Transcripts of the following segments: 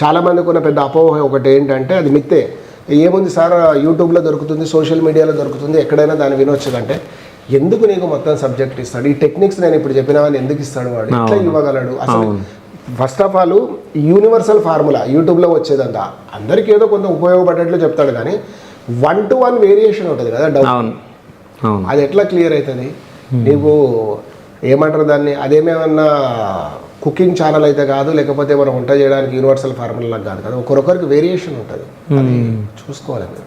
చాలామందికి ఉన్న పెద్ద అపోహ ఒకటి ఏంటంటే అది మిత్తే. ఏముంది సార్, యూట్యూబ్లో దొరుకుతుంది, సోషల్ మీడియాలో దొరుకుతుంది, ఎక్కడైనా దాన్ని వినొచ్చు అంటే ఎందుకు నీకు మొత్తం సబ్జెక్ట్ ఇస్తాడు? ఈ టెక్నిక్స్ నేను ఇప్పుడు చెప్పిన వాడిని ఎందుకు ఇస్తాడు? వాడు ఎట్లా ఇవ్వగలడు? అసలు first of all universal formula యూట్యూబ్లో వచ్చేదంతా అందరికీ ఏదో కొంత ఉపయోగపడేట్లు చెప్తాడు, కానీ 1-to-1 వేరియేషన్ ఉంటుంది కదా డౌట్. అది ఎట్లా క్లియర్ అవుతుంది? నీకు ఏమంటారు దాన్ని, అదేమేమన్నా కుకింగ్ ఛానల్ అయితే కాదు, లేకపోతే మనం వంట చేయడానికి యూనివర్సల్ ఫార్ములా కాదు కదా, ఒకరొకరికి వేరియేషన్ ఉంటుంది, అది చూసుకోవాలి మీరు.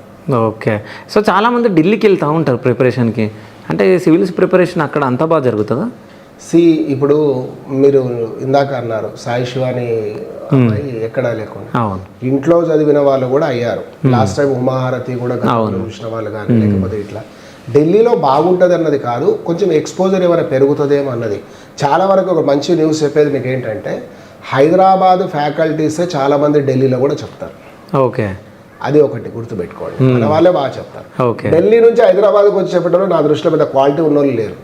ఓకే. సో చాలామంది ఢిల్లీకి వెళ్తూ ఉంటారు ప్రిపరేషన్కి, అంటే సివిల్స్ ప్రిపరేషన్ అక్కడ అంతా బాగా జరుగుతుందా? ఇప్పుడు మీరు ఇందాక అన్నారు సాయి శివాని అమ్మాయి ఎక్కడా లేకుండా ఇంట్లో చదివిన వాళ్ళు కూడా అయ్యారు. లాస్ట్ టైం ఉమాహారతి కూడా చూసిన వాళ్ళు కానీ, లేకపోతే ఇట్లా ఢిల్లీలో బాగుంటుంది అన్నది కాదు, కొంచెం ఎక్స్పోజర్ ఏమైనా పెరుగుతుందేమో అన్నది. చాలా వరకు ఒక మంచి న్యూస్ చెప్పేది మీకు ఏంటంటే, హైదరాబాద్ ఫ్యాకల్టీసే చాలామంది ఢిల్లీలో కూడా చెప్తారు. ఓకే, అది ఒకటి గుర్తుపెట్టుకోండి, మన వాళ్ళే బాగా చెప్తారు. ఢిల్లీ నుంచి హైదరాబాద్కి వచ్చి చెప్పడంలో నా దృష్టిలో పెద్ద క్వాలిటీ ఉన్న వాళ్ళు లేరు.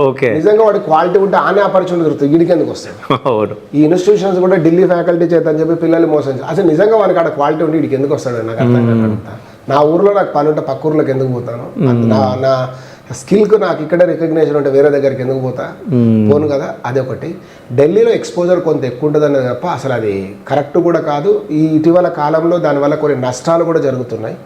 ఓకే, నిజంగా వాడి క్వాలిటీ ఉంటే ఆనే ఆపర్చునిటీ దొరుకుతుంది, వీడికి ఎందుకు వస్తాడు? ఈ ఇన్స్టిట్యూషన్స్ కూడా ఢిల్లీ ఫ్యాకల్టీ చేత అని చెప్పి పిల్లల్ని మోసం, అసలు నిజంగా వాడికి ఆడ క్వాలిటీ ఉంటే వీడికి ఎందుకు వస్తాడు? నాకు అర్థం కాదు. నా ఊర్లో నాకు పని ఉంటే పక్క ఊర్లోకి ఎందుకు పోతాను? నా స్కిల్కు నాకు ఇక్కడే రికగ్నేషన్ ఉంటే వేరే దగ్గరికి ఎందుకు పోను కదా. అదొకటి. ఢిల్లీలో ఎక్స్పోజర్ కొంత ఎక్కువ ఉంటుంది అన్నది తప్ప అసలు అది కరెక్ట్ కూడా కాదు. ఈ ఇటీవల కాలంలో దానివల్ల కొన్ని నష్టాలు కూడా జరుగుతున్నాయి.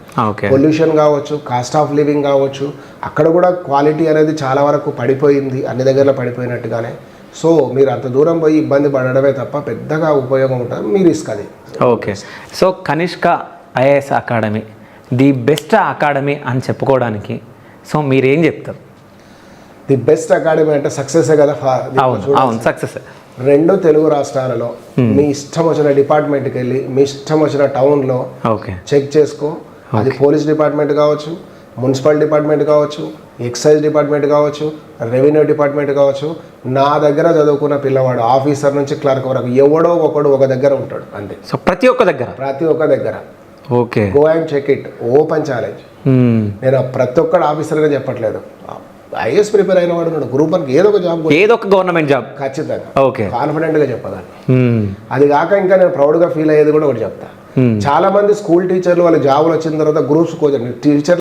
పొల్యూషన్ కావచ్చు, కాస్ట్ ఆఫ్ లివింగ్ కావచ్చు, అక్కడ కూడా క్వాలిటీ అనేది చాలా వరకు పడిపోయింది, అన్ని దగ్గరలో పడిపోయినట్టుగానే. సో మీరు అంత దూరం పోయి ఇబ్బంది పడడమే తప్ప పెద్దగా ఉపయోగం ఉంటుంది, మీ రిస్క్ అది. Okay. So Kanishka IAS academy the best academy అని చెప్పుకోవడానికి సో మీరేం చెప్తారు? ది బెస్ట్ అకాడమీ అంటే సక్సెసే కదా. అవును, సక్సెస్. 2 తెలుగు రాష్ట్రాలలో మీ ఇష్టం వచ్చిన డిపార్ట్మెంట్కి వెళ్ళి మీ ఇష్టం వచ్చిన టౌన్లో చెక్ చేసుకో. అది పోలీస్ డిపార్ట్మెంట్ కావచ్చు, మున్సిపల్ డిపార్ట్మెంట్ కావచ్చు, ఎక్సైజ్ డిపార్ట్మెంట్ కావచ్చు, రెవెన్యూ డిపార్ట్మెంట్ కావచ్చు. నా దగ్గర చదువుకున్న పిల్లవాడు ఆఫీసర్ నుంచి క్లర్క్ వరకు ఎవడో ఒకడు ఒక దగ్గర ఉంటాడు అంతే. సో ప్రతి ఒక్క దగ్గర. Okay, go and check it, open challenge. నేను ప్రతి ఒక్కడు ఆఫీసర్గా చెప్పట్లేదు, ఐఏఎస్ ప్రిపేర్ అయిన వాడు ఉన్నాడు, గ్రూప్ 1 ఏదో ఒక జాబ్, ఏదో ఒక గవర్నమెంట్ జాబ్ ఖచ్చితంగా. ఓకే, కాన్ఫిడెంట్గా చెప్పదాన్ని. అది కాక ఇంకా నేను ప్రౌడ్గా ఫీల్ అయ్యేది కూడా ఒకటి చెప్తా. చాలా మంది స్కూల్ టీచర్లు వాళ్ళ జాబులు వచ్చిన తర్వాత గ్రూప్స్ టీచర్